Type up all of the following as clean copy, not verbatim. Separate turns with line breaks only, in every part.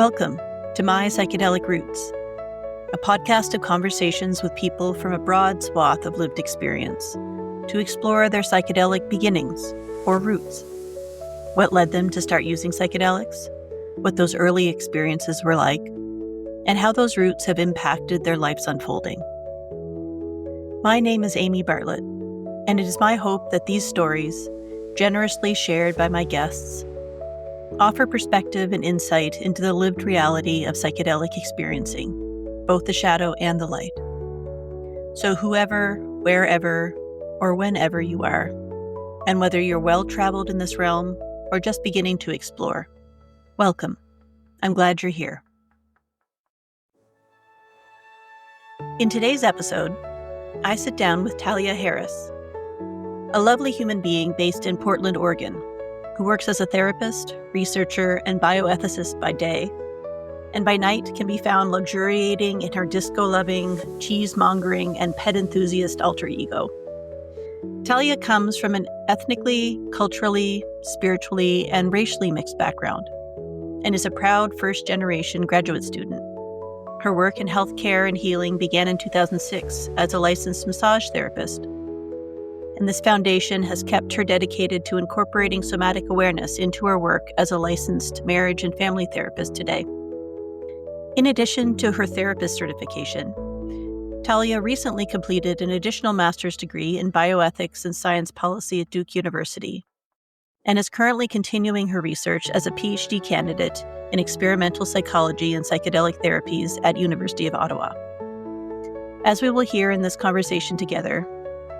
Welcome to My Psychedelic Roots, a podcast of conversations with people from a broad swath of lived experience to explore their psychedelic beginnings or roots. What led them to start using psychedelics, what those early experiences were like, and how those roots have impacted their life's unfolding. My name is Amy Bartlett, and it is my hope that these stories, generously shared by my guests, offer perspective and insight into the lived reality of psychedelic experiencing, both the shadow and the light. So whoever, wherever, or whenever you are, and whether you're well-traveled in this realm or just beginning to explore, welcome. I'm glad you're here. In today's episode, I sit down with Tahlia Harris, a lovely human being based in Portland, Oregon, who works as a therapist, researcher, and bioethicist by day, and by night can be found luxuriating in her disco-loving, cheese-mongering, and pet enthusiast alter ego. Tahlia comes from an ethnically, culturally, spiritually, and racially mixed background, and is a proud first-generation graduate student. Her work in healthcare and healing began in 2006 as a licensed massage therapist, and this foundation has kept her dedicated to incorporating somatic awareness into her work as a licensed marriage and family therapist today. In addition to her therapist certification, Tahlia recently completed an additional master's degree in bioethics and science policy at Duke University, and is currently continuing her research as a PhD candidate in experimental psychology and psychedelic therapies at University of Ottawa. As we will hear in this conversation together,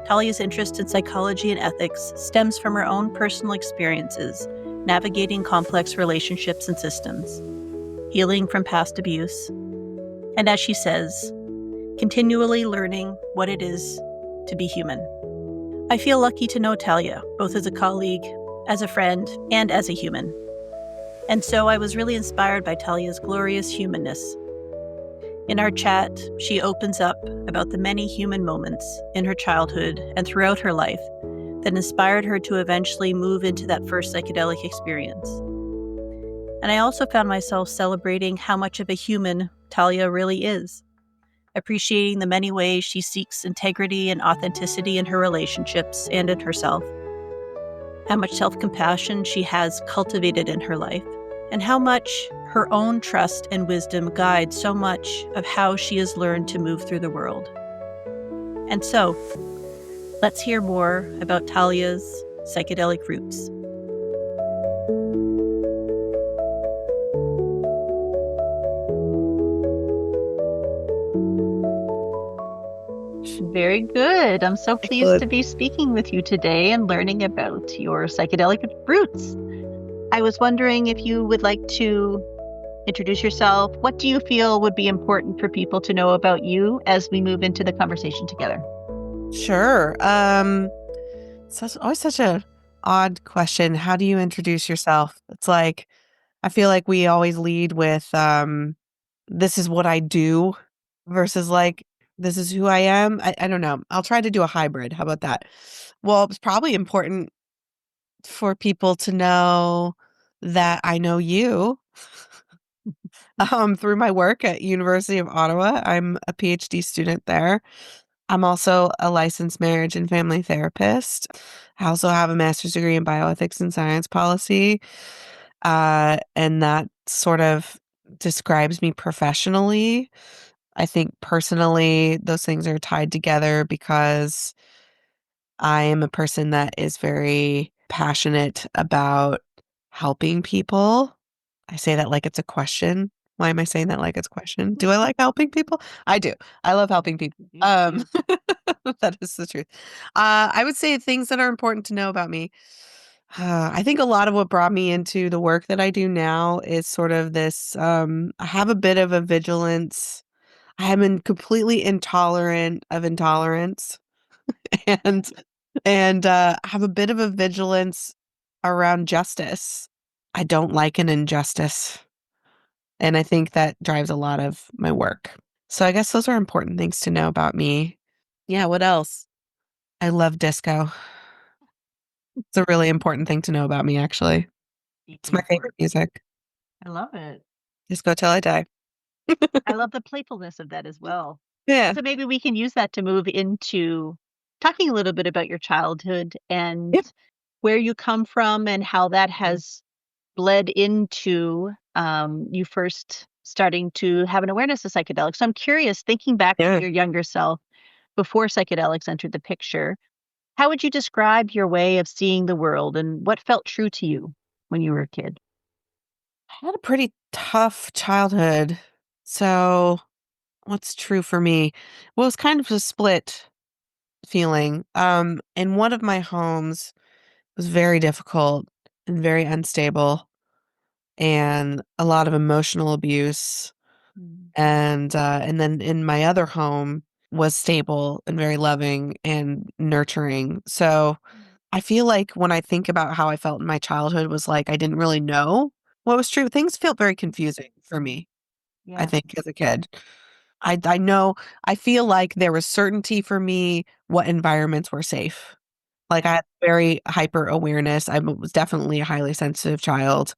Tahlia's interest in psychology and ethics stems from her own personal experiences navigating complex relationships and systems, healing from past abuse, and as she says, continually learning what it is to be human. I feel lucky to know Tahlia, both as a colleague, as a friend, and as a human. And so I was really inspired by Tahlia's glorious humanness. In our chat, she opens up about the many human moments in her childhood and throughout her life that inspired her to eventually move into that first psychedelic experience. And I also found myself celebrating how much of a human Tahlia really is, appreciating the many ways she seeks integrity and authenticity in her relationships and in herself, how much self-compassion she has cultivated in her life, and how much her own trust and wisdom guide so much of how she has learned to move through the world. And so, let's hear more about Tahlia's psychedelic roots. Very good. I'm so pleased to be speaking with you today and learning about your psychedelic roots. I was wondering if you would like to introduce yourself. What do you feel would be important for people to know about you as we move into the conversation together?
Sure. It's always such a odd question. How do you introduce yourself? It's like, I feel like we always lead with, this is what I do versus like, this is who I am. I don't know. I'll try to do a hybrid. How about that? Well, it's probably important for people to know that I know you through my work at University of Ottawa. I'm a PhD student there. I'm also a licensed marriage and family therapist. I also have a master's degree in bioethics and science policy. And that sort of describes me professionally. I think personally, those things are tied together because I am a person that is very passionate about helping people. I say that like it's a question. Why am I saying that like it's a question? Do I like helping people? I do. I love helping people. That is the truth. I would say things that are important to know about me. I think a lot of what brought me into the work that I do now is sort of this, I have a bit of a vigilance. I am completely intolerant of intolerance and have a bit of a vigilance around justice. I don't like an injustice. And I think that drives a lot of my work. So I guess those are important things to know about me. Yeah, what else? I love disco. It's a really important thing to know about me, actually. It's my favorite music.
I love it.
Just go till I die.
I love the playfulness of that as well.
Yeah.
So maybe we can use that to move into talking a little bit about your childhood and
Yep.
where you come from and how that has bled into you first starting to have an awareness of psychedelics. So I'm curious, thinking back to
Yeah.
your younger self before psychedelics entered the picture, how would you describe your way of seeing the world and what felt true to you when you were a kid?
I had a pretty tough childhood. So what's true for me? Well, it's kind of a split feeling. In one of my homes was very difficult and very unstable and a lot of emotional abuse.
Mm,
And then in my other home was stable and very loving and nurturing. So
mm,
I feel like when I think about how I felt in my childhood was like I didn't really know what was true. Things felt very confusing for me, I
yeah.
think, as a kid. I know I feel like there was certainty for me what environments were safe. Like, I
Yeah.
had very hyper awareness. I was definitely a highly sensitive child.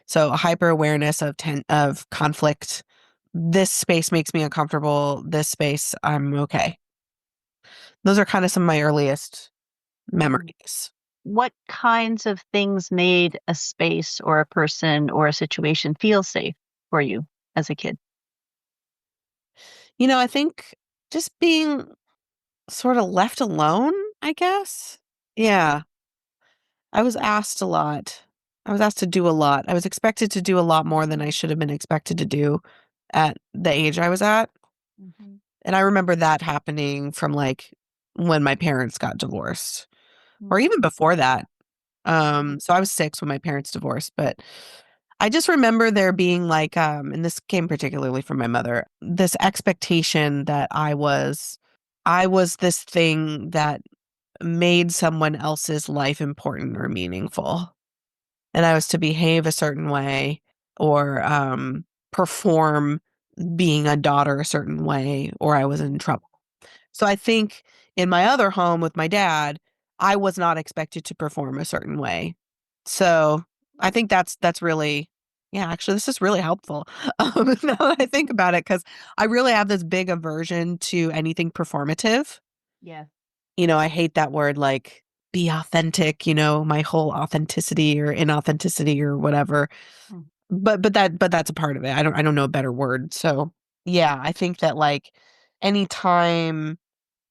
So, a hyper awareness of conflict. This space makes me uncomfortable. This space, I'm okay. Those are kinda some of my earliest
Mm.
memories.
What kinds of things made a space or a person or a situation feel safe for you as a kid?
I think just being sorta left alone, I guess? Yeah. I was asked a lot. I was asked to do a lot. I was expected to do a lot more than I should have been expected to do at the age I was at.
Mhm.
And I remember that happening from, like, when my parents got divorced or
Mm,
even before that.
mhm,
So I was 6 when my parents divorced, but I just remember there being, like, and this came particularly from my mother, this expectation that I was this thing that made someone else's life important or meaningful, and I was to behave a certain way or, perform being a daughter a certain way, or I was in trouble. So I think in my other home with my dad, I was not expected to perform a certain way. So I think that's really yeah, actually, this is really helpful, now that I think about it, because I really have this big aversion to anything performative.
yeah.
I hate that word, like, be authentic, my whole authenticity or inauthenticity or whatever.
Mm,
But that's a part of it. I don't know a better word. So, yeah, I think that, like, anytime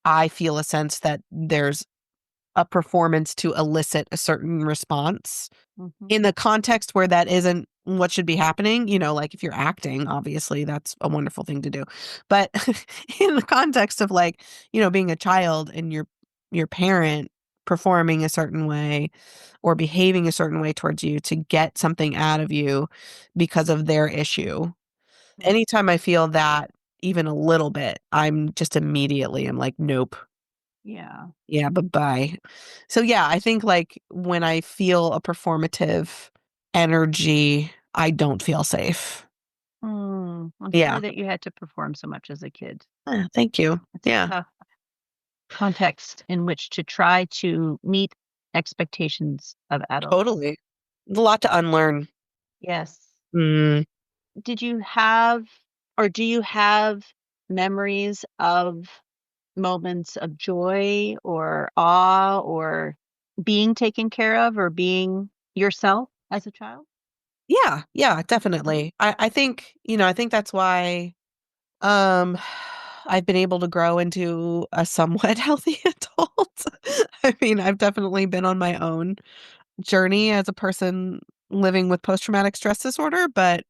I feel a sense that there's a performance to elicit a certain response
mhm,
in the context where that isn't what should be happening, like if you're acting, obviously that's a wonderful thing to do. But in the context of like, being a child and your parent performing a certain way or behaving a certain way towards you to get something out of you because of their issue.
mm,
Anytime I feel that even a little bit, I'm like, nope.
yeah.
Yeah, bye-bye. So, yeah, I think, like, when I feel a performative energy, I don't feel safe.
I'm
Yeah.
sorry that you had to perform so much as a kid.
Thank you.
It's a
Yeah,
tough context in which to try to meet expectations of adults.
totally. A lot to unlearn.
Yes.
Mm.
Did you have or do you have memories of moments of joy or awe or being taken care of or being yourself as a child?
Yeah, yeah, definitely. I think that's why, um, I've been able to grow into a somewhat healthy adult. I mean, I've definitely been on my own journey as a person living with post-traumatic stress disorder, but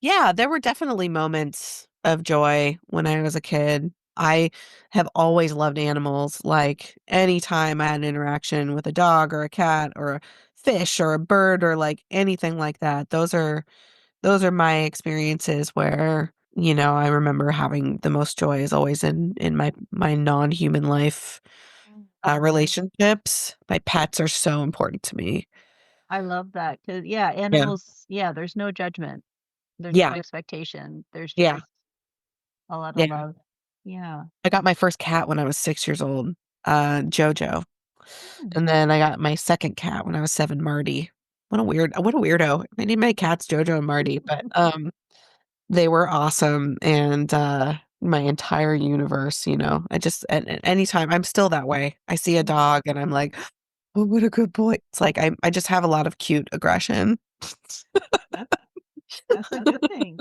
yeah, there were definitely moments of joy when I was a kid. I have always loved animals. Like anytime I had an interaction with a dog or a cat or a fish or a bird or like anything like that, those are my experiences where, I remember having the most joy is always in my non-human life
Mhm.
relationships. My pets are so important to me.
I love that because yeah,
Yeah.
animals, yeah, there's no judgment. There's no
Yeah.
expectation. There's
Yeah.
just a lot of
Yeah.
love. Yeah.
I got my first cat when I was 6 years old, Jojo,
Mm.
and then I got my second cat when I was 7, Marty. What a weirdo. I named my cats Jojo and Marty, but, They were awesome, and my entire universe, I just at any time I'm still that way. I see a
Mm.
dog and I'm like, oh, what a good boy. It's like I just have a lot of cute aggression.
That's that's a good thing.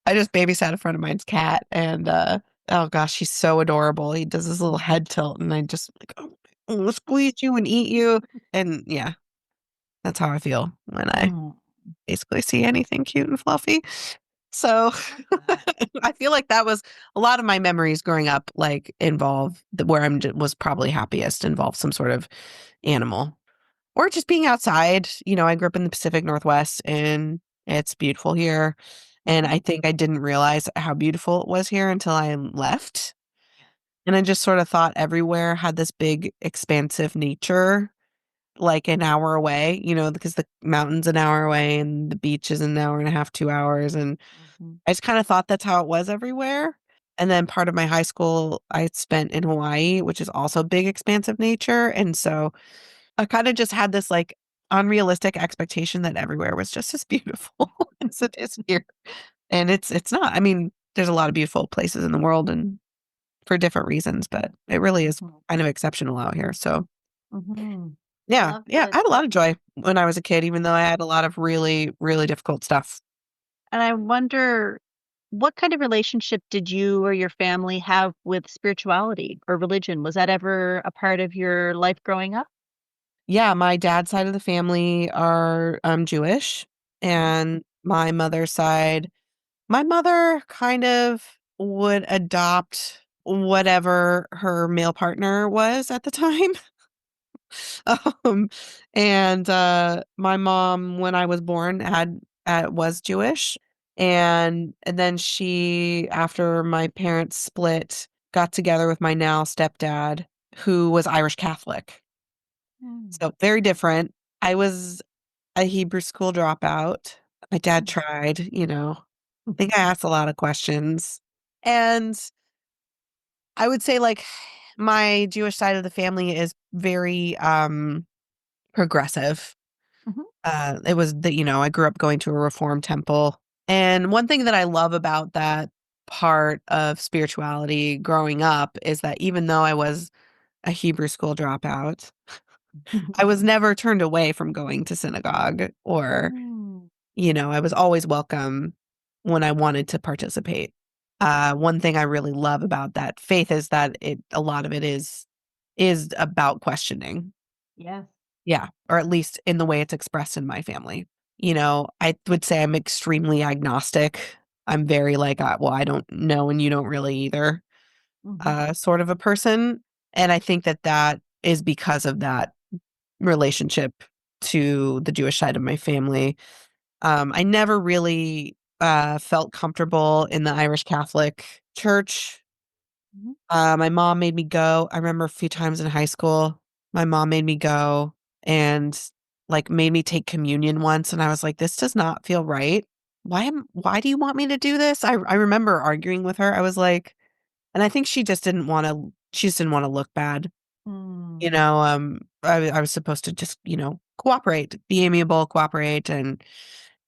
I just babysat a friend of mine's cat, and oh gosh, he's so adorable. He does this little head tilt, and I just like, oh, I'll squeeze you and eat you. And yeah, that's how I feel when I
Mm,
basically see anything cute and fluffy. So
love that.
I feel like that was a lot of my memories growing up, like involve where was probably happiest involve some sort of animal or just being outside. I grew up in the Pacific Northwest and it's beautiful here. And
Mhm.
I think I didn't realize how beautiful it was here until I left. And I just sort of thought everywhere had this big, expansive nature, like an hour away, because the mountain's an hour away and the beach is an hour and a half, 2 hours. And
Mhm.
I just kind of thought that's how it was everywhere. And then part of my high school I spent in Hawaii, which is also big, expansive nature. And so I kind of just had this like unrealistic expectation that everywhere was just as beautiful as it is here. And it's not. I mean, there's a lot of beautiful places in the world and for different reasons, but it really is
Mhm.
kind of exceptional out here. So
Mhm. I
yeah,
love
yeah,
that.
I had a lot of joy when I was a kid, even though I had a lot of really, really difficult stuff.
And I wonder, what kind of relationship did you or your family have with spirituality or religion? Was that ever a part of your life growing up?
Yeah, my dad's side of the family are Jewish,
Mhm.
and my mother kind of would adopt whatever her male partner was at the time. Um, and, my mom, when I was born, was Jewish, and then she, after my parents split, got together with my now stepdad, who was Irish Catholic.
Mm.
So, very different. I was a Hebrew school dropout. My dad
Mm.
tried, I think I asked a lot of questions, and I would say, like, my Jewish side of the family is very, progressive.
Mhm.
It was I grew up going to a reform temple. And one thing that I love about that part of spirituality growing up is that even though I was a Hebrew school dropout, I was never turned away from going to synagogue or,
Mm.
I was always welcome when I wanted to participate. One thing I really love about that faith is that a lot of it is about questioning.
Yes.
Yeah, or at least in the way it's expressed in my family. I would say I'm extremely agnostic. I'm very like, well, I don't know and you don't really either,
Mhm.
sort of a person. And I think that that is because of that relationship to the Jewish side of my family. I never really felt comfortable in the Irish Catholic church.
Mhm.
My mom made me go. I remember a few times in high school, my mom made me go and, like, made me take communion once, and I was like, "This does not feel right. Why do you want me to do this?" I remember arguing with her. I was like and I think she just didn't wanna look bad,
Mm.
I was supposed to just, cooperate, be amiable, cooperate, and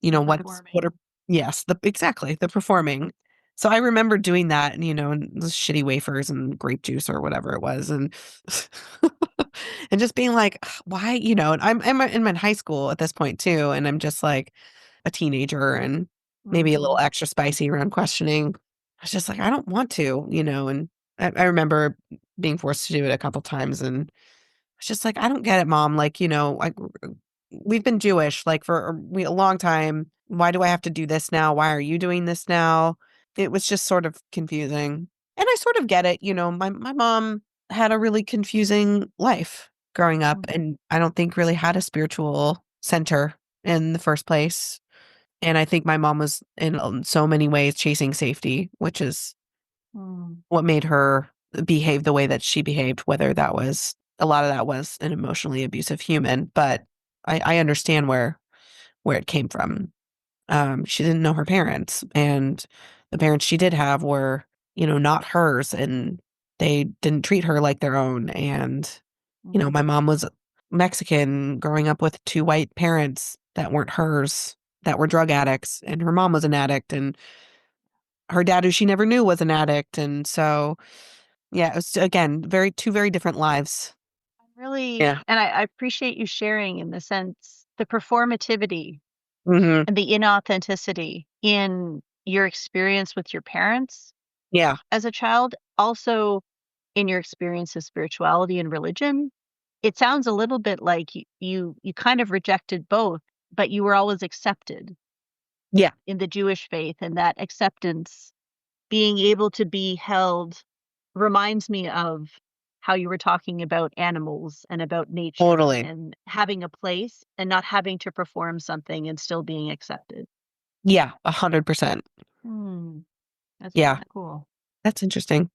The
what are
performing.
yes, exactly, the performing. So I remember doing that and the shitty wafers and grape juice or whatever it was, and and just being like, "Ugh, why?" And I'm in high school at this point too, and I'm just like a teenager and maybe a little
Mhm.
extra spicy around questioning. I was just like, "I don't want to," and I remember being forced to do it a couple times, and it's just like, "I don't get it, mom, like, we've been Jewish, like, for a long time. Why do I have to do this now? Why are you doing this now?" It was just sort of confusing, and I sort of get it, my mom had a really confusing life growing up,
Mm.
and I don't think really had a spiritual center in the first place, and I think my mom was in, so many ways chasing safety, which is
Mm.
what made her behave the way that she behaved, whether that was a lot of that was an emotionally abusive human, but I understand where it came from. She didn't know her parents, and the parents she did have were, not hers, and they didn't treat her like their own. And, my
Mm.
mom was Mexican growing up with two white parents that weren't hers, that were drug addicts, and her mom was an addict. And her dad, who she never knew, was an addict. And so, yeah, it was, again, two very different lives.
Really,
Yeah.
and I appreciate you sharing in the sense the performativity
Hmm.
and the inauthenticity in your experience with your parents
Yeah.
as a child, also in your experience of spirituality and religion. It sounds a little bit like you kind of rejected both, but you were always accepted
Yeah.
in the Jewish faith, and that acceptance, being able to be held, reminds me of how you were talking about animals and about nature
Totally.
and having a place and not having to perform something and still being accepted.
Yeah. 100%.
Hmm, that's
Yeah.
kinda cool.
That's interesting.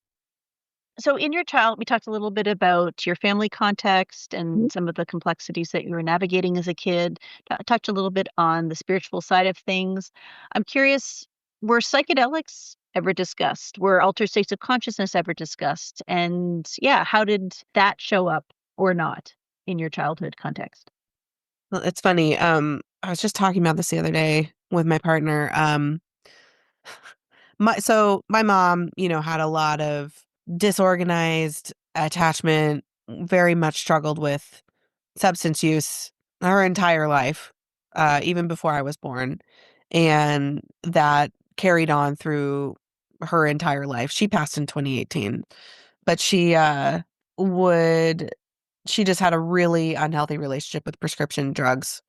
So in your child we talked a little bit about your family context
Mhm.
and some of the complexities that you were navigating as a kid. Touched a little bit on the spiritual side of things. I'm curious, were psychedelics ever discussed? Were altered states of consciousness ever discussed? And yeah, how did that show up or not in your childhood context?
Well, it's funny. I was just talking about this the other day with my partner. My mom, had a lot of disorganized attachment, very much struggled with substance use her entire life, even before I was born. And that carried on through her entire life. She passed in 2018, but would, she just had a really unhealthy relationship with prescription drugs.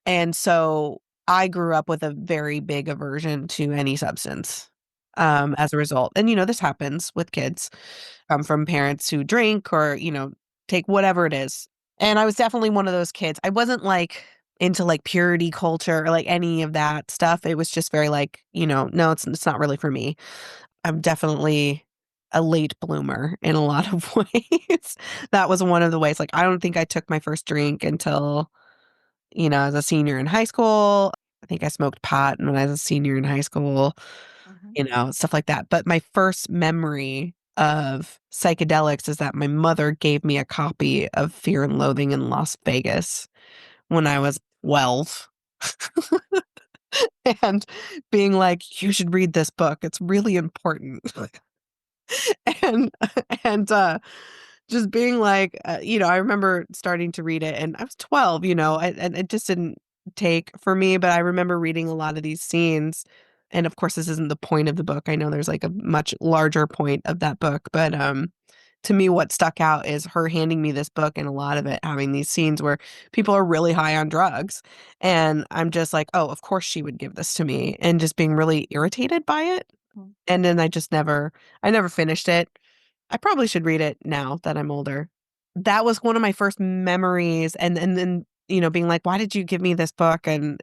And so I grew up with a very big aversion to any substance, as a result. And, this happens with kids, from parents who drink or, take whatever it is. And I was definitely one of those kids. I wasn't like into like purity culture or like any of that stuff. It was just very like, no, it's not really for me. I'm definitely a late bloomer in a lot of ways. That was one of the ways. Like, I don't think I took my first drink until, as a senior in high school. I think I smoked pot when I was a senior in high school,
Mhm.
stuff like that. But my first memory of psychedelics is that my mother gave me a copy of Fear and Loathing in Las Vegas when I was 12. And being like, "You should read this book. It's really important." And and just being like, I remember starting to read it and I was 12, and it just didn't take for me, but I remember reading a lot of these scenes. And of course, this isn't the point of the book. I know there's like a much larger point of that book, but to me, what stuck out is her handing me this book and a lot of it having these scenes where people are really high on drugs. And I'm just like, oh, of course she would give this to me, and just being really irritated by it.
Mm.
And then I never finished it. I probably should read it now that I'm older. That was one of my first memories, and then, being like, "Why did you give me this book?" And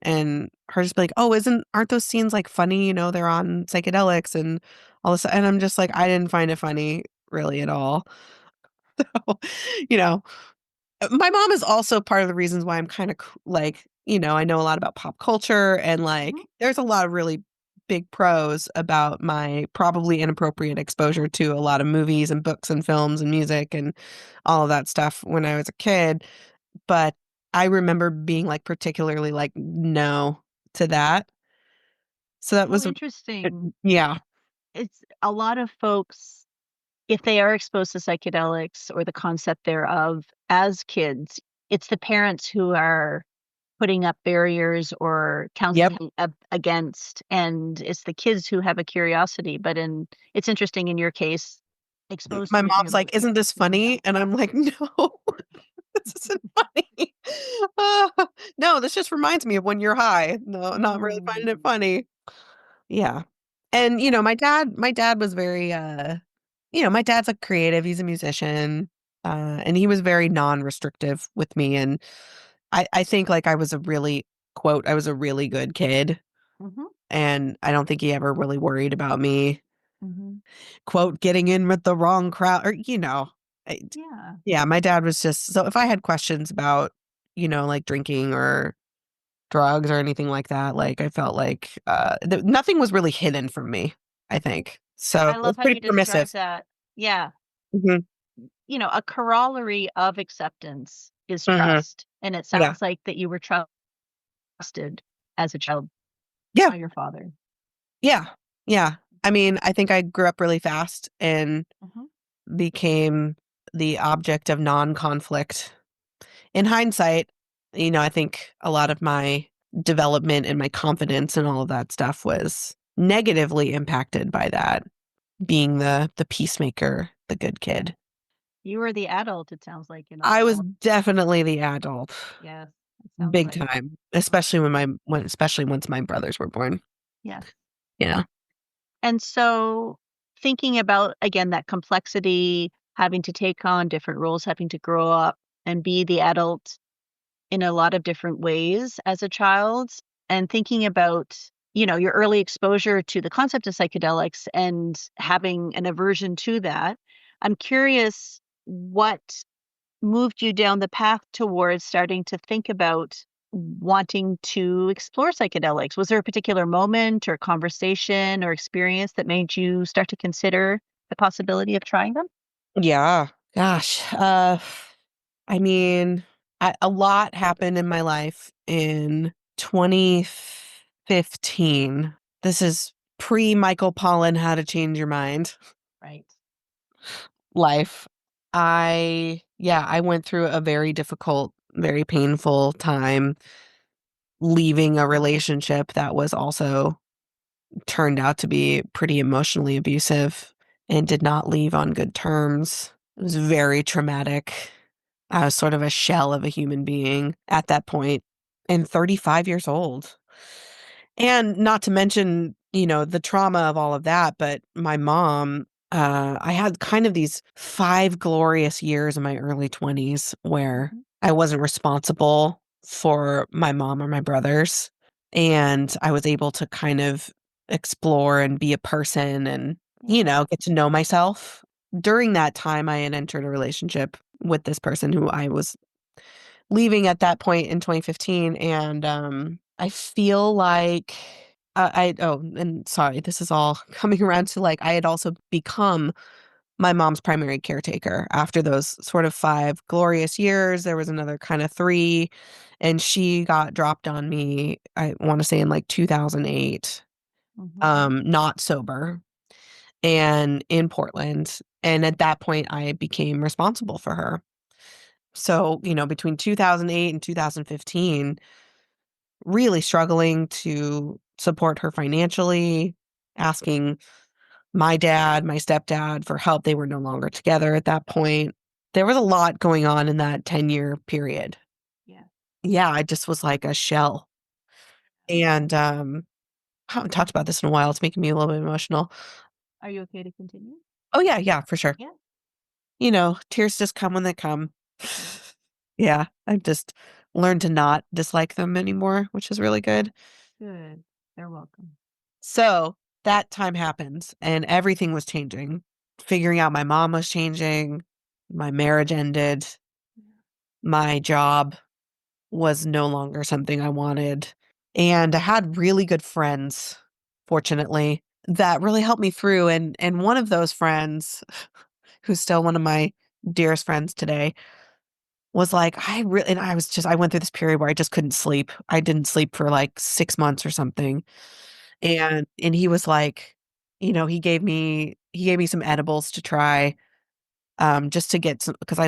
her just be like, "Oh, aren't those scenes, like, funny? They're on psychedelics and all this," and I'm just like, "I didn't find it funny really at all." So, you know my mom is also part of the reasons why I'm kinda like, I know a lot about pop culture, and,
Mhm.
like, there's a lot of really big pros about my probably inappropriate exposure to a lot of movies and books and films and music and all of that stuff when I was a kid, but I remember being, like, particularly, like, "No" to that. So that
Oh,
was a
interesting.
yeah.
It's a lot of folks, if they are exposed to psychedelics or the concept thereof as kids, it's the parents who are putting up barriers or
Yep.
counseling against, and it's the kids who have a curiosity, but it's interesting in your case, exposed
My
to it
mom's like, "Isn't this funny?" And I'm like, "No." This isn't funny. Uh, no, this just reminds me of when you're high. No, not really finding it
Mm.
funny. Yeah. And, my dad was very, my dad's a creative, he's a musician, and he was very non-restrictive with me, and I think, like, I was a really good kid,
Mhm,
and I don't think he ever really worried about me,
mhm.
"getting in with the wrong crowd," or, I
Yeah.
yeah, my dad was just so if I had questions about, like, drinking or drugs or anything like that, like, I felt like, nothing was really hidden from me, I think. So,
I
it
love
was
how
pretty
you describe
permissive.
that. Yeah.
Mhm,
A corollary of acceptance is
mhm,
trust, and it
yeah.
sounds like that you were trusted as a child
Yeah,
by your father.
yeah, yeah. I mean, I think I grew up really fast and
Mhm.
became the object of non-conflict. In hindsight, I think a lot of my development and my confidence and all of that stuff was negatively impacted by that, being the peacemaker, the good kid.
You were the adult, it sounds like, in all
I was
that.
definitely the adult,
Yes, it sounds
big
like.
time, especially especially once my brothers were born.
Yes.
Yeah.
And so thinking about, again, that complexity, having to take on different roles, having to grow up and be the adult in a lot of different ways as a child, and thinking about, your early exposure to the concept of psychedelics and having an aversion to that. I'm curious what moved you down the path towards starting to think about wanting to explore psychedelics? Was there a particular moment or conversation or experience that made you start to consider the possibility of trying them?
Yeah. Gosh. I mean, a lot happened in my life in 2015. This is pre Michael Pollan How to Change Your Mind
Right.
life. I went through a very difficult, very painful time leaving a relationship that was also turned out to be pretty emotionally abusive and did not leave on good terms. It was very traumatic. I was sort of a shell of a human being at that point and 35 years old. And not to mention, the trauma of all of that, but my mom, I had kind of these 5 glorious years in my early 20s where
Mhm.
I wasn't responsible for my mom or my brothers, and I was able to kind of explore and be a person and,
Yeah.
get to know myself. During that time, I had entered a relationship with this person who I was leaving at that point in 2015, and, I feel like and sorry, this is all coming around to, like, I had also become my mom's primary caretaker after those sort of 5 glorious years. There was another kinda 3, and she got dropped on me, I wanna say in, like, 2008,
Mhm.
not sober, and in Portland, and at that point, I became responsible for her. So, between 2008 and 2015, really struggling to support her financially, asking my dad, my stepdad for help. They were no longer together at that point. There was a lot going on in that 10-year period.
Yeah.
Yeah, I just was like a shell. And I haven't talked about this in a while. It's making me a little bit emotional.
Are you okay to continue?
Oh yeah, yeah, for sure.
Yeah.
Tears just come when they come.
Yeah.
Yeah, I've just learned to not dislike them anymore, which is really good.
Good. They're welcome.
So that time happens and everything was changing. Figuring out my mom was changing, my marriage ended, my job was no longer something I wanted. And I had really good friends, fortunately, that really helped me through. And one of those friends, who's still one of my dearest friends today, was like, and I went through this period where I just couldn't sleep. I didn't sleep for like 6 months or something. And he was like, he gave me some edibles to try, just to get some, because I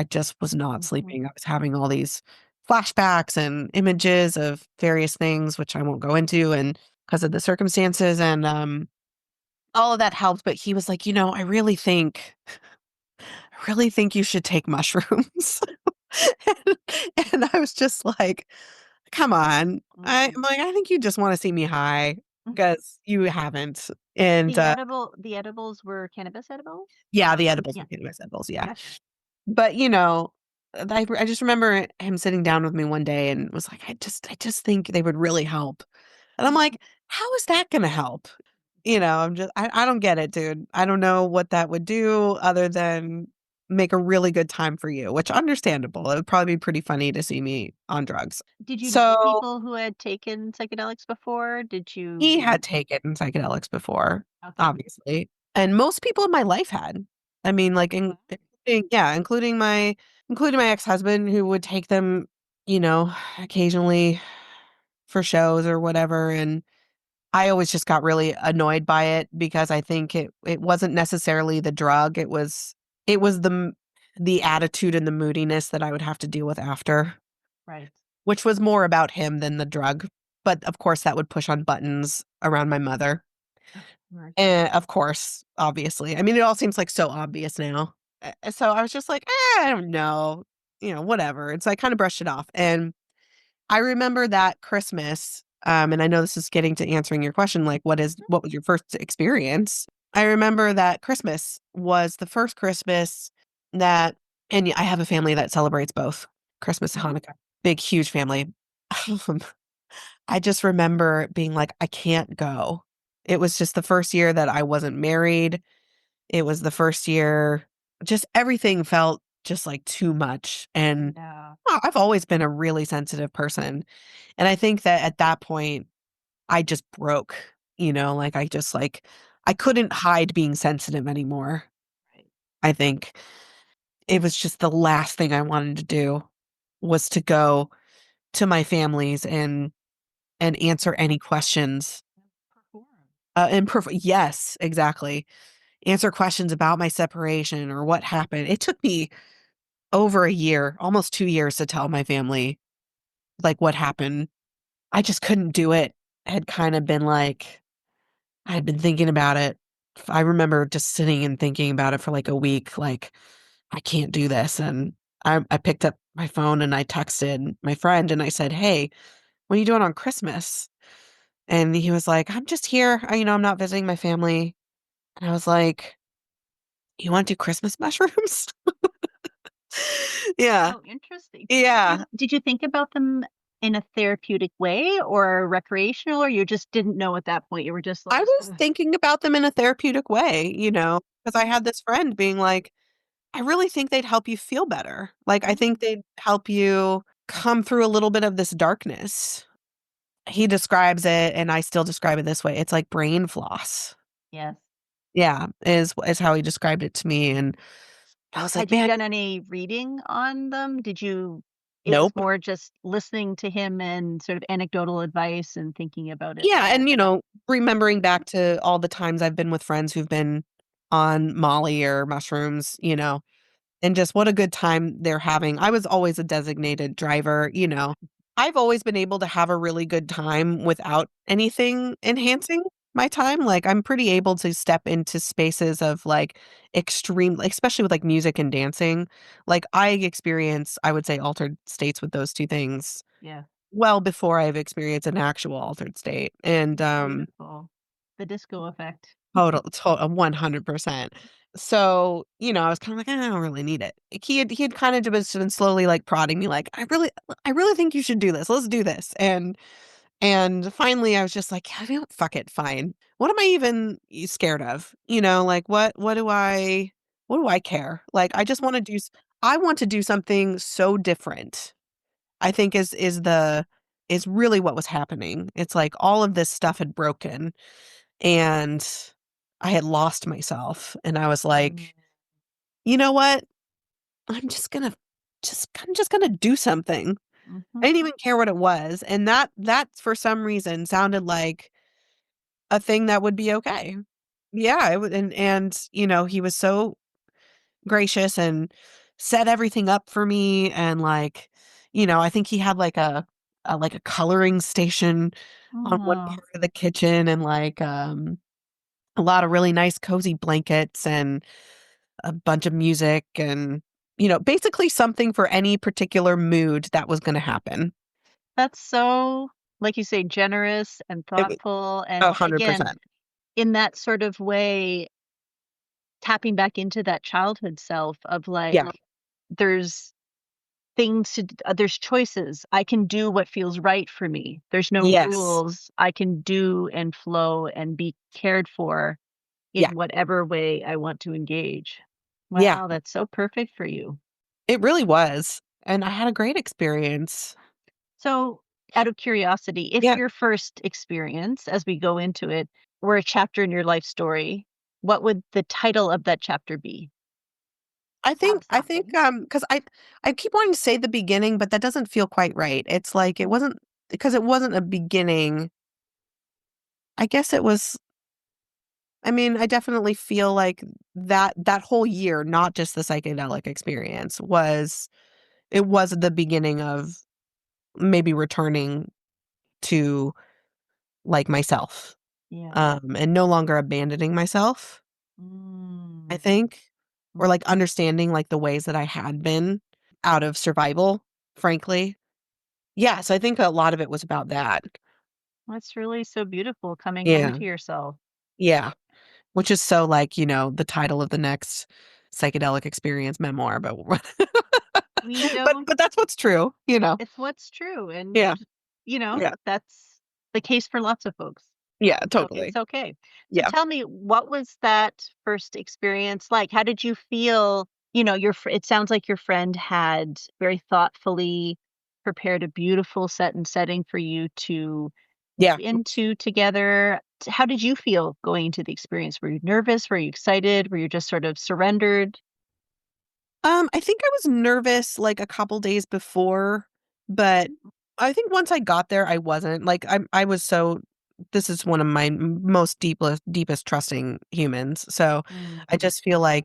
just was not
Mhm.
sleeping. I was having all these flashbacks and images of various things, which I won't go into, and because of the circumstances, and, all of that helped, but he was like, I really think you should take mushrooms." And I was just like, "Come on." I'm
Mhm.
like, "I think you just wanna see me high
Mhm.
because you haven't." And,
The edibles were cannabis edibles?
yeah, the edibles
Yeah.
and cannabis edibles, yeah.
Gotcha.
But, I just remember him sitting down with me one day and was like, "I just think they would really help." And I'm like, "How is that gonna help?" I don't get it, dude. I don't know what that would do other than make a really good time for you, which understandable. It would probably be pretty funny to see me on drugs.
Did you know
So,
people who had taken psychedelics before? Did
he
you
had taken psychedelics before,
Okay.
obviously, and most people in my life had. I mean, like,
Wow.
including my ex-husband who would take them, occasionally for shows or whatever, and I always just got really annoyed by it because I think it wasn't necessarily the drug, it was the attitude and the moodiness that I would have to deal with after,
Right.
which was more about him than the drug. But of course, that would push on buttons around my mother.
Right.
And of course, obviously. I mean, it all seems like so obvious now. So I was just like, I don't know, whatever. It's I kind of brushed it off. And I remember that Christmas, and I know this is getting to answering your question, like what was your first experience? I remember that Christmas was the first Christmas that, and I have a family that celebrates both Christmas and Hanukkah. Big, huge family. I just remember being like, I can't go. It was just the first year that I wasn't married. It was the first year, just everything felt just like too much. And
Yeah.
I've always been a really sensitive person. And I think that at that point, I just broke, like I couldn't hide being sensitive anymore.
Right.
I think it was just the last thing I wanted to do was to go to my families and answer any questions.
Perform.
Yes, exactly. Answer questions about my separation or what happened. It took me over a year, almost 2 years to tell my family, like, what happened. I just couldn't do it. Had kinda been like I had been thinking about it. I remember just sitting and thinking about it for, like, a week, like, "I can't do this," and I picked up my phone and I texted my friend and I said, "Hey, what are you doing on Christmas?" And he was like, "I'm just here. I'm not visiting my family." And I was like, "You wanna do Christmas mushrooms?" Yeah.
Oh, interesting.
Yeah.
Did you think about them in a therapeutic way or recreational, or you just didn't know at that point? You were just
I
like,
was
"Ugh."
thinking about them in a therapeutic way, because I had this friend being like, "I really think they'd help you feel better. Like, I
Mhm.
think they'd help you come through a little bit of this darkness." He describes it, and I still describe it this way. It's like brain floss.
Yes.
Yeah, is how he described it to me, and I was like,
Had you
"Man,
done any reading on them? It was
nope."
more just listening to him and sort of anecdotal advice and thinking about it.
Yeah, and, remembering back to all the times I've been with friends who've been on Molly or mushrooms, and just what a good time they're having. I was always a designated driver. I've always been able to have a really good time without anything enhancing my time. Like, I'm pretty able to step into spaces of, like, extreme especially with, like, music and dancing. Like, I experience, I would say, altered states with those 2 things
Yeah.
well before I've experienced an actual altered state, and,
Beautiful. The disco effect.
100%. So, I was kinda like, "I don't really need it." Like, he had kinda just been slowly, like, prodding me like, I really think you should do this. Let's do this." And finally, I was just like, "Yeah, fuck it, fine. What am I even scared of?" Like, what do I care? Like, I just wanna I want to do something so different, I think is really what was happening. It's like all of this stuff had broken and I had lost myself, and I was
Mm.
like, "You know what? I'm just gonna do something." I
Mhm.
didn't even care what it was, and that for some reason sounded like a thing that would be okay. Yeah, it would, and he was so gracious and set everything up for me, and, like, I think he had, like, a coloring station on one
Oh,
part of the kitchen and, like, a lot of really nice cozy blankets and a bunch of music and, basically something for any particular mood that was gonna happen.
that's so, like you say, generous and
It was
thoughtful, and again,
100%.
in that sort of way, tapping back into that childhood self of, like,
Yeah.
there's there's choices. I can do what feels right for me. There's no
Yes.
rules. I can do and flow and be cared for
Yeah.
in whatever way I want to engage.
Yeah.
Wow, that's so perfect for you.
It really was, and I had a great experience.
So, out of curiosity, if
Yeah.
your first experience, as we go into it, were a chapter in your life story, what would the title of that chapter be?
I think, 'cause I keep wanting to say the beginning, but that doesn't feel quite right. It's like it wasn't because it wasn't a beginning. I guess it was, I mean, I definitely feel like that whole year, not just the psychedelic experience, it was the beginning of maybe returning to like myself,
Yeah.
and no longer abandoning myself, I
Mm.
think, or
Mhm.
like understanding like the ways that I had been out of survival, frankly. Yeah, so I think a lot of it was about that.
That's really so beautiful, coming home
Yeah.
to yourself.
Yeah. Which is so like, the title of the next psychedelic experience memoir, but
We don't
but that's what's true, you know?
It's what's true, and,
Yeah. Yeah.
that's the case for lots of folks.
Yeah,
So it's
totally.
okay. So
Yeah.
tell me, what was that first experience like? How did you feel? It sounds like your friend had very thoughtfully prepared a beautiful set and setting for you to
Yeah.
into together. How did you feel going into the experience? Were you nervous? Were you excited? Were you just sort of surrendered?
I think I was nervous, like, a couple days before, but I think once I got there, I wasn't. Like, I was so this is one of my most deepest trusting humans, so
Mm.
I just feel like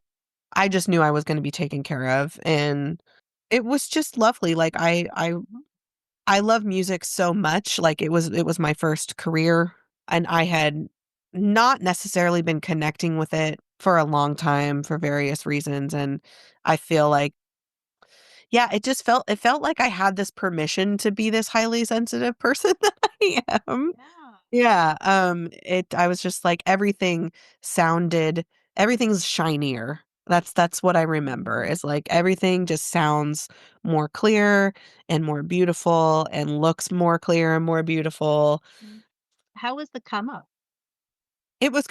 I just knew I was gonna be taken care of, and it was just lovely. Like,
Mhm.
I love music so much, like, it was my first career, and I had not necessarily been connecting with it for a long time for various reasons, and I feel like yeah, it felt like I had this permission to be this highly sensitive person that I am.
Yeah.
Yeah, I was just like everything's shinier. That's what I remember, is like everything just sounds more clear and more beautiful and looks more clear and more beautiful.
Mm. How was the come up?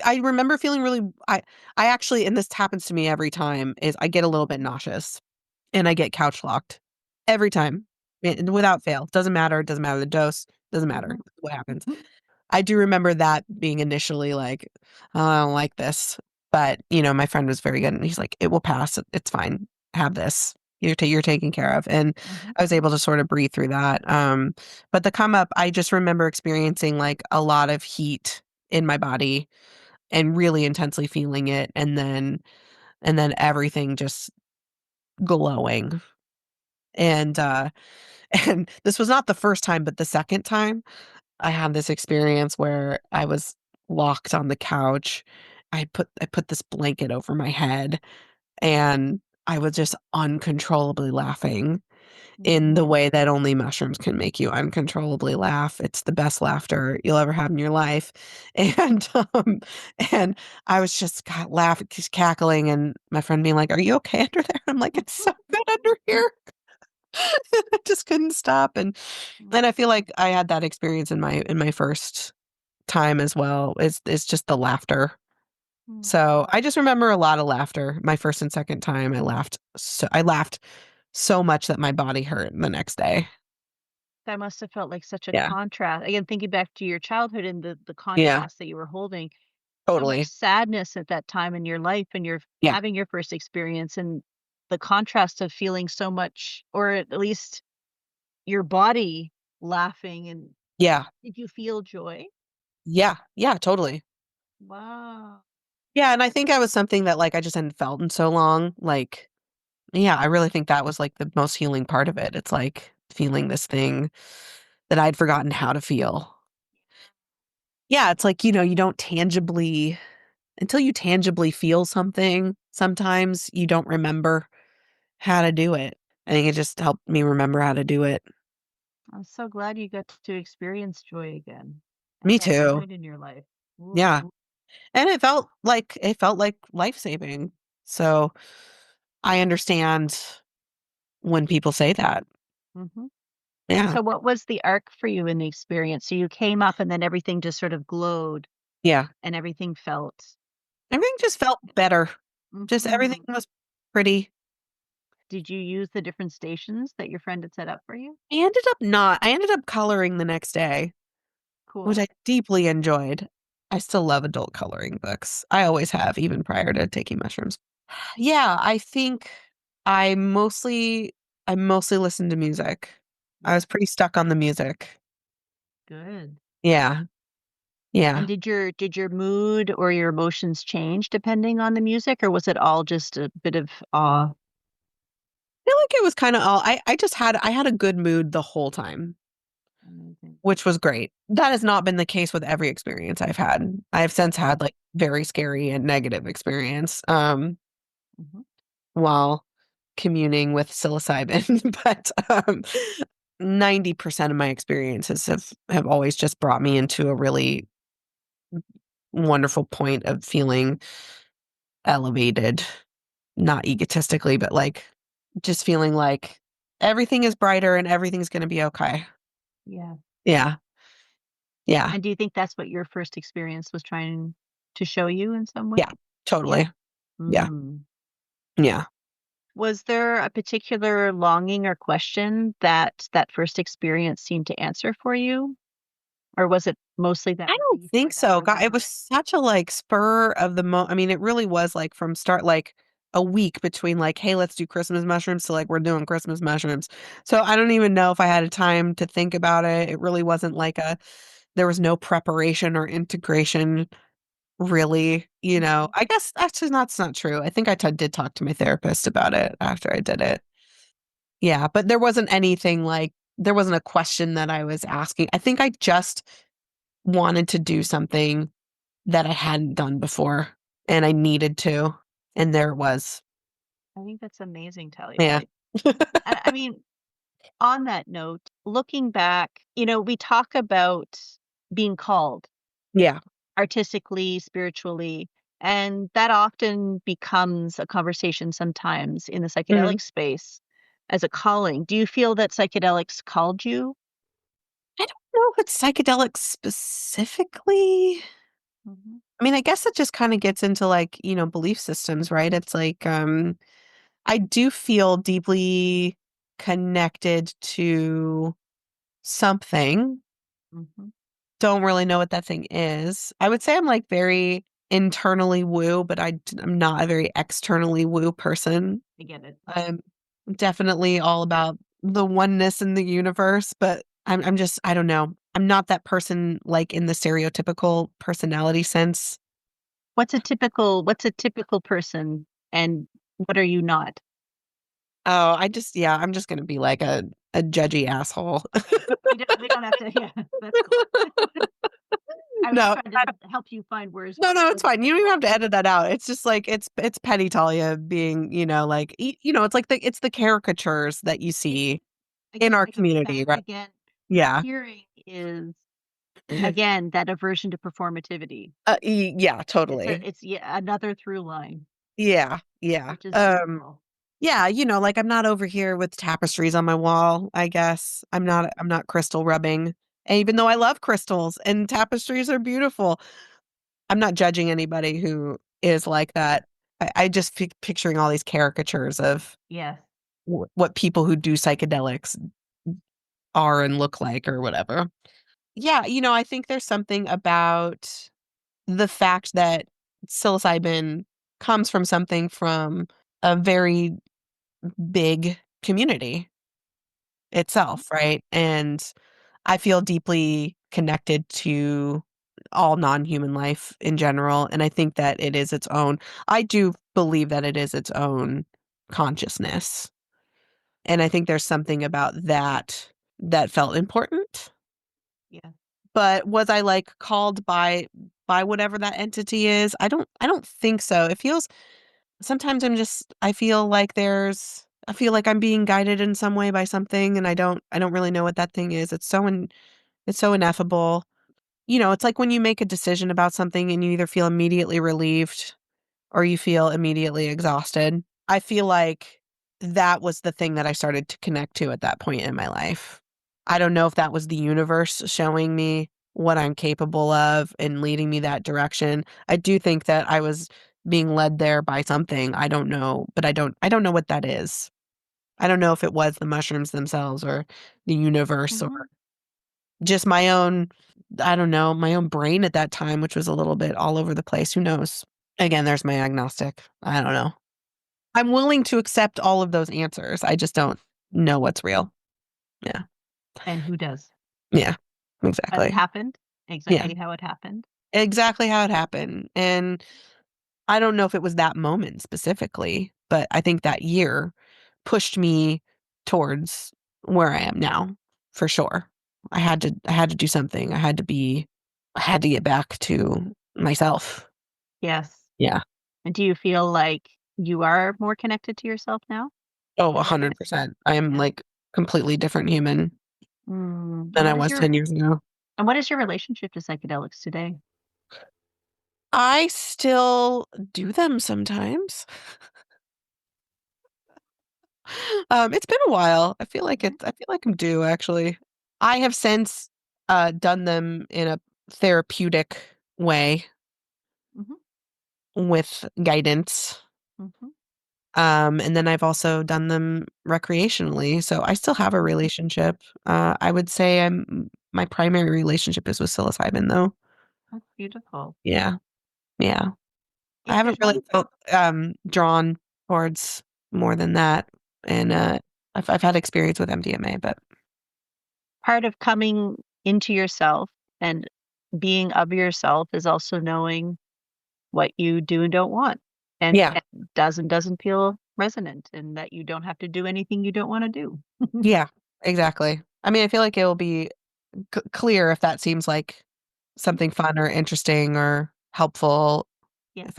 I remember feeling really I actually, and this happens to me every time, is I get a little bit nauseous. And I get couch locked every time, without fail. Doesn't matter the dose, doesn't matter
Mhm.
what happens. I do remember that being initially like, "Oh, I don't like this," but, my friend was very good, and he's like, "It will pass. It's fine. Have this. You're taken care of," and
Mhm.
I was able to sort of breathe through that, but the come up, I just remember experiencing, like, a lot of heat in my body and really intensely feeling it, and then everything just glowing, and, and this was not the first time, but the second time I had this experience where I was locked on the couch. I put this blanket over my head, and I was just uncontrollably laughing in the
Mhm.
way that only mushrooms can make you uncontrollably laugh. It's the best laughter you'll ever have in your life. And, and I was just laughing, just cackling, and my friend being like, "Are you okay under there?" I'm like, "It's so good under here." I just couldn't stop, and I feel like I had that experience in my first time as well. It's just the laughter.
Mhm.
So, I just remember a lot of laughter. My first and second time, I laughed so much that my body hurt the next day.
That must have felt like such a
Yeah.
contrast. Again, thinking back to your childhood and the
Yeah,
contrast that you were holding, so much
totally.
sadness at that time in your life, and you're
Yeah,
having your first experience, and the contrast of feeling so much, or at least your body laughing. And
yeah,
did you feel joy?
yeah, yeah, totally.
Wow.
Yeah, and I think I was something that, like, I just hadn't felt in so long, like yeah, I really think that was, like, the most healing part of it. It's, like, feeling this thing that I'd forgotten how to feel. Yeah, it's like, you don't tangibly until you tangibly feel something, sometimes you don't remember how to do it. I think it just helped me remember how to do it.
I'm so glad you got to experience joy again at
Me
that
too.
point in your life. Ooh.
Yeah. And it felt like life-saving. So, I understand when people say that.
Mhm.
Yeah.
So what was the arc for you in the experience? So you came up and then everything just sort of glowed
Yeah.
and everything felt.
Everything just felt better. Just everything
Mhm.
was pretty.
Did you use the different stations that your friend had set up for you?
I ended up coloring the next day, which
Cool.
I deeply enjoyed. I still love adult coloring books. I always have, even prior to taking mushrooms. Yeah, I think I mostly I mostly listened to music. I
Yeah.
was pretty stuck on the music.
Good.
Yeah. Yeah.
And did your mood or your emotions change depending on the music, or was it all just a bit of awe?
I feel like it was kind of all I had a good mood the whole time,
Amazing.
which was great. That has not been the case with every experience I've had. I've since had like very scary and negative experience
Mhm.
while communing with psilocybin, but 90% of my experiences have always just brought me into a really wonderful point of feeling elevated, not egotistically, but like just feeling like everything is brighter and everything's going to be okay.
Yeah.
Yeah. Yeah.
And do you think that's what your first experience was trying to show you in some way?
Yeah.
Yeah.
Totally. Yeah.
Mm.
Yeah.
Was there a particular longing or question that that first experience seemed to answer for you? Or was it mostly that
I don't
relief or
think
that
so. God, it was
remembering?
such a like spur of the I mean, it really was like from start, like a week between like, hey, let's do Christmas mushrooms to like, we're doing Christmas mushrooms. So I don't even know if I had a time to think about it. It really wasn't like there was no preparation or integration really,
Mhm.
I guess actually that's not true. I think did talk to my therapist about it after I did it. Yeah, but there wasn't anything like, there wasn't a question that I was asking. I think I just wanted to do something that I hadn't done before and I needed to. And there it was.
I think that's amazing, Talia.
Yeah.
I mean, on that note, looking back, we talk about being called
Yeah.
artistically, spiritually, and that often becomes a conversation sometimes in the
Mhm.
psychedelic space as a calling. Do you feel that psychedelics called you?
I don't know if it's psychedelic specifically.
Mhm.
I mean, I guess it just kind of gets into like, belief systems, right? It's like, I do feel deeply connected to something.
Mhm.
Don't really know what that thing is. I would say I'm like very internally woo, but I'm not a very externally woo person.
I get it.
I'm definitely all about the oneness in the universe, but I'm just, I don't know. I'm not that person like in the stereotypical personality sense.
What's a typical person and what are you not?
Oh, yeah, I'm just gonna be like a judgy asshole.
We don't have to yeah, that's cool. I was just
No,
trying to help you find words
no,
for
it's
the
fine. You don't even have to
situation.
edit that out. It's just like it's petty Talia being, like it's like the caricatures that you
It
see in
again,
our
it comes
community,
back
right?
again.
Yeah.
Hearing is, again, that aversion to performativity.
Yeah,
It's
totally.
a it's yeah, another through line,
Yeah, yeah.
which is beautiful.
Yeah, like I'm not over here with tapestries on my wall, I guess. I'm not crystal rubbing. And even though I love crystals and tapestries are beautiful, I'm not judging anybody who is like that. I just picturing all these caricatures of
Yes.
what people who do psychedelics are and look like or whatever. Yeah, I think there's something about the fact that psilocybin comes from a very big community
Mhm.
itself, right? And I feel deeply connected to all non-human life in general, and I think that it is its own I do believe that it is its own consciousness, and I think there's something about that that felt important.
Yeah.
But was I, like, called by whatever that entity is? I don't think so. It feels sometimes I feel like I'm being guided in some way by something, and I don't really know what that thing is. It's so ineffable. It's like when you make a decision about something and you either feel immediately relieved or you feel immediately exhausted. I feel like that was the thing that I started to connect to at that point in my life. I don't know if that was the universe showing me what I'm capable of and leading me that direction. I do think that I was being led there by something. I don't know, but I don't know what that is. I don't know if it was the mushrooms themselves or the universe or
Mhm.
just my own, I don't know, my own brain at that time, which was a little bit all over the place. Who knows? Again, there's my agnostic. I don't know. I'm willing to accept all of those answers. I just don't know what's real. Yeah.
And who does?
Yeah.
But it
Exactly.
happened.
Yeah,
exactly how it happened.
exactly how it happened. And I don't know if it was that moment specifically, but I think that year pushed me towards where I am now, for sure. I had to do something. I had to get back to myself.
Yes.
Yeah.
And do you feel like you are more connected to yourself now?
Oh, 100%. I am
Yeah.
like completely different human
And
than I was 10 years ago.
what is your relationship to psychedelics today?
I still do them sometimes. It's been a while.
Yeah.
I feel like I'm due actually. I have since done them in a therapeutic way
Hmm.
with guidance.
Hmm.
And then I've also done them recreationally. So I still have a relationship. I would say my primary relationship is with psilocybin though.
That's beautiful.
Yeah. Yeah. I
If
haven't
there's
really
one
felt drawn towards more than that. And I've had experience with MDMA, but
part of coming into yourself and being of yourself is also knowing what you do and don't want
yeah.
and doesn't feel resonant and that you don't have to do anything you don't want to do.
Yeah, exactly. I mean, I feel like it will be clear if that seems like something fun or interesting or helpful.
Yes,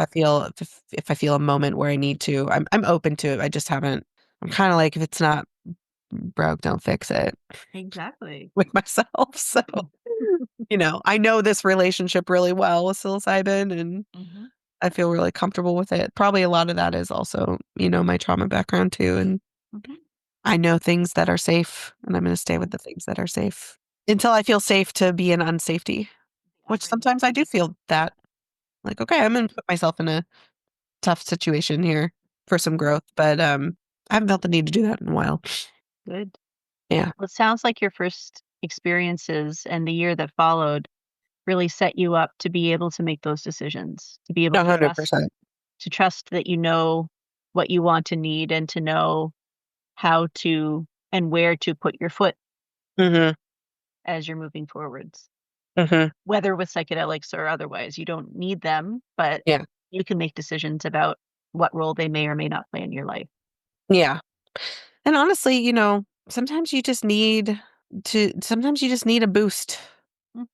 If I feel a moment where I need to, I'm open to it. I just haven't. I'm kind of like if it's not broke, don't fix it
exactly.
with myself. So I know this relationship really well with psilocybin, and
Hmm.
I feel really comfortable with it. Probably a lot of that is also my trauma background too, and
Hmm.
I know things that are safe, and I'm going to stay with the things that are safe until I feel safe to be in unsafety,
The
which
upbringing.
sometimes I do feel that. Like, okay, I'm going to put myself in a tough situation here for some growth, but I haven't felt the need to do that in a while.
Good.
Yeah,
Well, it sounds like your first experiences and the year that followed really set you up to be able to make those decisions, to be able
100%.
to trust that you know what you want to need and to know how to and where to put your foot
Mhm.
as you're moving forwards,
Mhm.
whether with psychedelics or otherwise. You don't need them, but
Yeah.
you can make decisions about what role they may or may not play in your life.
Yeah. And honestly, sometimes you just need a boost
Mhm.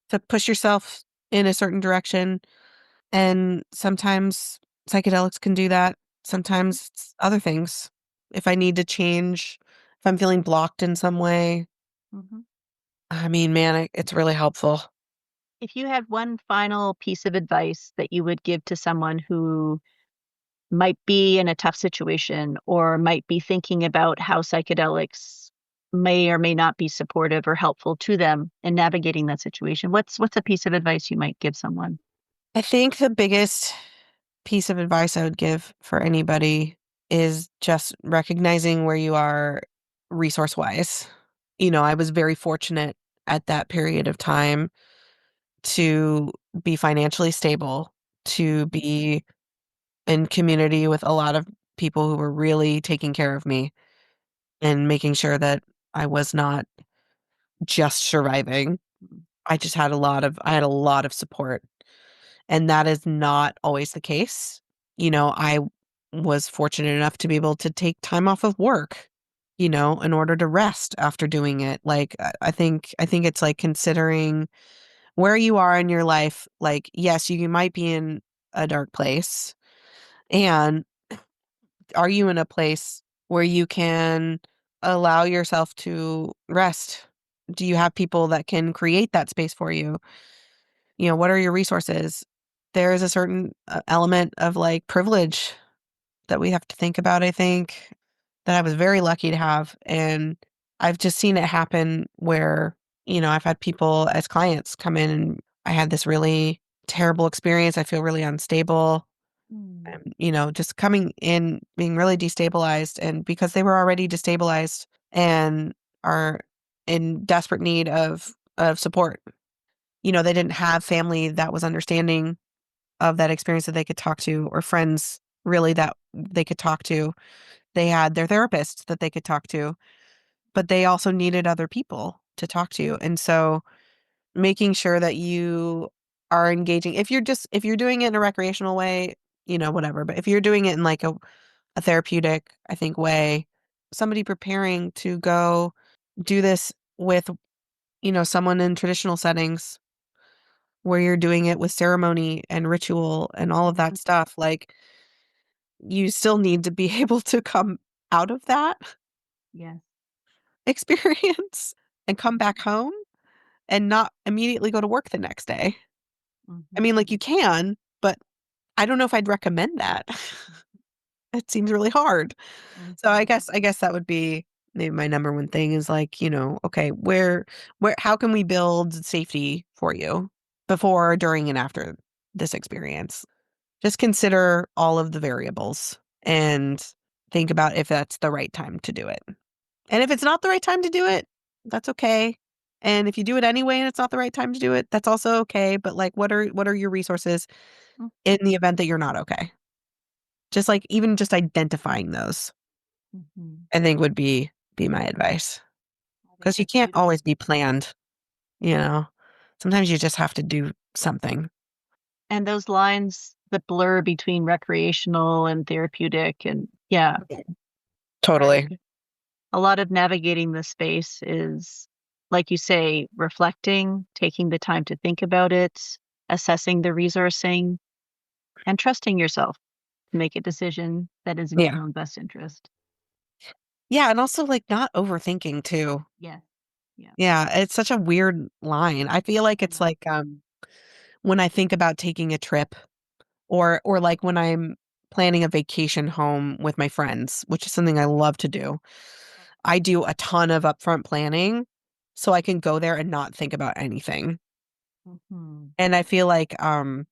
to push yourself in a certain direction. And sometimes psychedelics can do that. Sometimes it's other things. If I need to change, if I'm feeling blocked in some way,
Mhm.
I mean, man, it's really helpful.
If you had one final piece of advice that you would give to someone who might be in a tough situation or might be thinking about how psychedelics may or may not be supportive or helpful to them in navigating that situation, what's a piece of advice you might give someone?
I think the biggest piece of advice I would give for anybody is just recognizing where you are resource wise. I was very fortunate at that period of time to be financially stable, to be in community with a lot of people who were really taking care of me and making sure that I was not just surviving. I had a lot of support, and that is not always the case. I was fortunate enough to be able to take time off of work, in order to rest after doing it. Like I think it's like considering where you are in your life. Like, yes, you might be in a dark place, and are you in a place where you can allow yourself to rest? Do you have people that can create that space for you? What are your resources? There is a certain element of like privilege that we have to think about, I think, that I was very lucky to have. And I've just seen it happen where, I've had people as clients come in and I had this really terrible experience. I feel really unstable.
Mm.
Just coming in, being really destabilized. And because they were already destabilized and are in desperate need of support, they didn't have family that was understanding of that experience that they could talk to, or friends really that they could talk to. They had their therapist that they could talk to, but they also needed other people to talk to. And so making sure that you are engaging. If you're doing it in a recreational way, whatever. But if you're doing it in like a therapeutic, I think, way, somebody preparing to go do this with, someone in traditional settings where you're doing it with ceremony and ritual and all of that stuff, like you still need to be able to come out of that
Yes.
experience and come back home and not immediately go to work the next day. I mean, like, you can, but I don't know if I'd recommend that. It seems really hard. So I guess that would be maybe my number one thing is like, okay, how can we build safety for you before, during, and after this experience? Just consider all of the variables and think about if that's the right time to do it. And if it's not the right time to do it, that's okay. And if you do it anyway and it's not the right time to do it, that's also okay. But like, what are your resources in the event that you're not okay? Just like, even just identifying those, I think, would be my advice. Because you can't always be planned, you know. Sometimes you just have to do something.
And those lines that blur between recreational and therapeutic, and yeah,
Totally.
a lot of navigating the space is, like you say, reflecting, taking the time to think about it, assessing the resourcing, and trusting yourself to make a decision that is in
Yeah.
your own best interest.
Yeah, and also, like, not overthinking too.
Yeah. Yeah.
Yeah, it's such a weird line. I feel like it's like, when I think about taking a trip, or like when I'm planning a vacation home with my friends, which is something I love to do. I do a ton of upfront planning so I can go there and not think about anything. And I feel like, I'm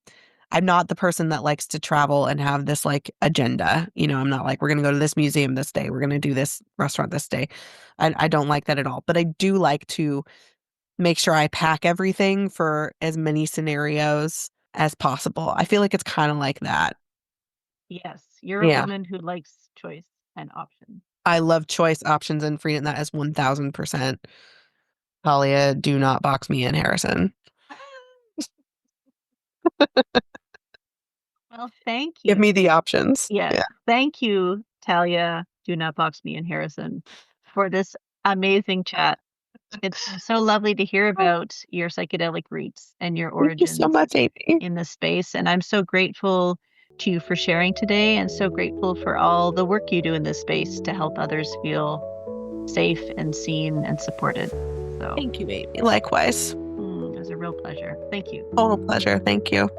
not the person that likes to travel and have this, like, agenda. I'm not like, we're gonna go to this museum this day, we're gonna do this restaurant this day. I don't like that at all. But I do like to make sure I pack everything for as many scenarios as possible. I feel like it's kinda like that.
Yes, you're a
Yeah.
woman who likes choice and option.
I love choice, options, and freedom. That is 1000%. Talia, do not box me in, Harrison.
Well, thank
Give
you.
me the options.
Yes.
Yeah.
Thank you, Talia. Do not box me in, Harrison, for this amazing chat. It's so lovely to hear about your psychedelic roots and your
Thank you so
origins
much, Amy.
in this space. And I'm so grateful to you for sharing today, and so grateful for all the work you do in this space to help others feel safe and seen and supported. So,
Thank you, Amy. Likewise.
it was a real pleasure. Thank you.
Total pleasure. Thank you.